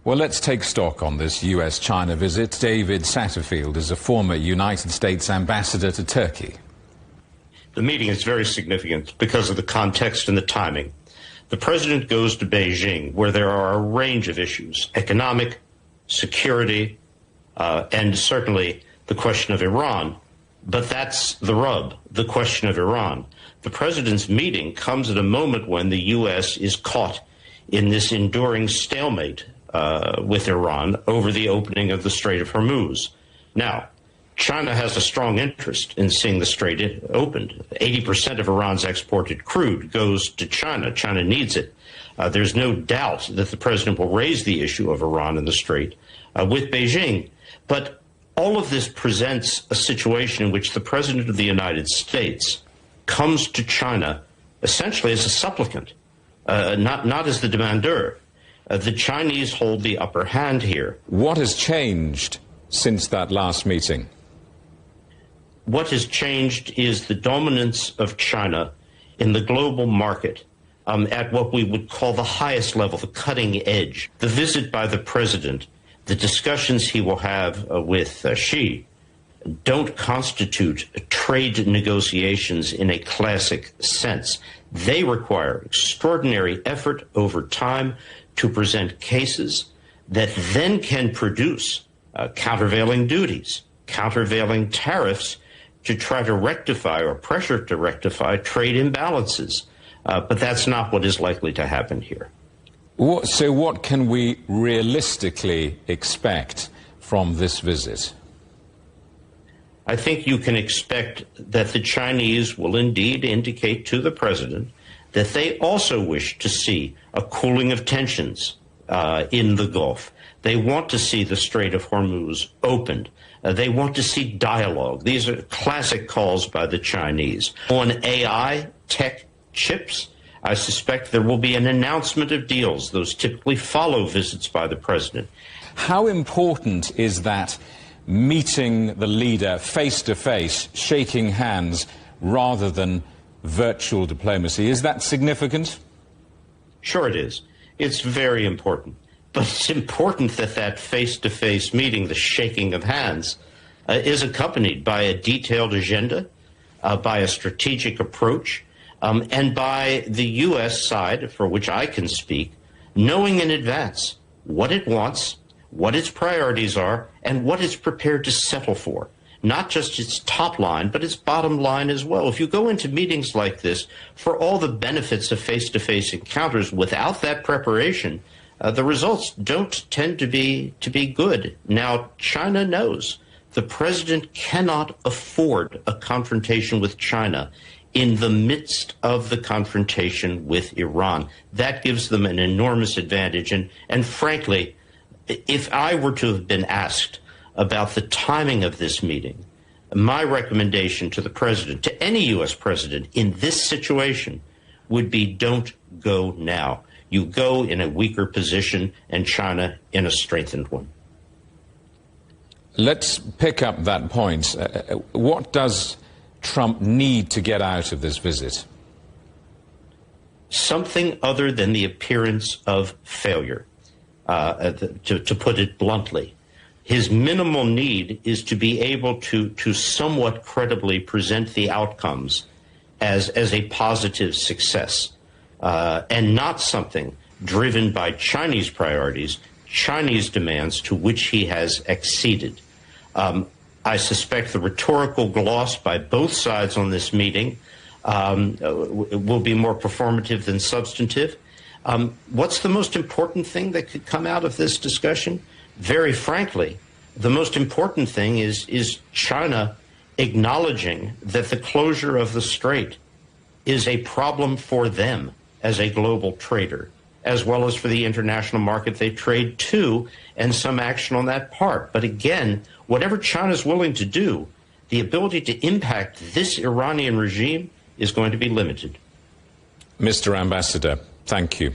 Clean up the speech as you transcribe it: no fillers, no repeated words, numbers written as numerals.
Well, let's take stock on this US-China visit. David Satterfield is a former United States ambassador to Turkey. The meeting is very significant because of the context and the timing. The president goes to Beijing, where there are a range of issues: economic, security, and certainly the question of Iran. But that's the rub, the question of Iran. The president's meeting comes at a moment when the U.S. is caught in this enduring stalemate with Iran over the opening of the Strait of Hormuz. Now, China has a strong interest in seeing the strait opened. 80% of Iran's exported crude goes to China. China needs it. There's no doubt that the president will raise the issue of Iran and the strait with Beijing. But all of this presents a situation in which the president of the United States comes to China essentially as a supplicant, not as the demandeur. The Chinese hold the upper hand here. What has changed since that last meeting? What has changed is the dominance of China in the global market at what we would call the highest level, the cutting edge. The visit by the president, the discussions he will have with Xi, don't constitute trade negotiations in a classic sense. They require extraordinary effort over time to present cases that then can produce countervailing duties, countervailing tariffs to try to rectify or pressure to rectify trade imbalances. But that's not what is likely to happen here. So what can we realistically expect from this visit? I think you can expect that the Chinese will indeed indicate to the president that they also wish to see a cooling of tensions in the Gulf. They want to see the Strait of Hormuz opened. They want to see dialogue. These are classic calls by the Chinese. On AI, tech, chips, I suspect there will be an announcement of deals. Those typically follow visits by the president. How important is that meeting the leader face-to-face, shaking hands, rather than virtual diplomacy? Is that significant? Sure it is. It's very important. But it's important that that face-to-face meeting, the shaking of hands, is accompanied by a detailed agenda, by a strategic approach, and by the U.S. side, for which I can speak, knowing in advance what it wants, what its priorities are, and what it's prepared to settle for. Not just its top line, but its bottom line as well. If you go into meetings like this for all the benefits of face-to-face encounters without that preparation, the results don't tend to be good. Now, China knows the president cannot afford a confrontation with China in the midst of the confrontation with Iran. That gives them an enormous advantage. And frankly, if I were to have been asked about the timing of this meeting, my recommendation to the president, to any U.S. president in this situation, would be don't go now. You go in a weaker position and China in a strengthened one. Let's pick up that point. What does Trump need to get out of this visit? Something other than the appearance of failure, to put it bluntly. His minimal need is to be able to somewhat credibly present the outcomes as a positive success, and not something driven by Chinese priorities, Chinese demands to which he has acceded. I suspect the rhetorical gloss by both sides on this meeting will be more performative than substantive. What's the most important thing that could come out of this discussion? Very frankly, the most important thing is China acknowledging that the closure of the strait is a problem for them as a global trader, as well as for the international market they trade to, and some action on that part. But again, whatever China's willing to do, the ability to impact this Iranian regime is going to be limited. Mr. Ambassador, thank you.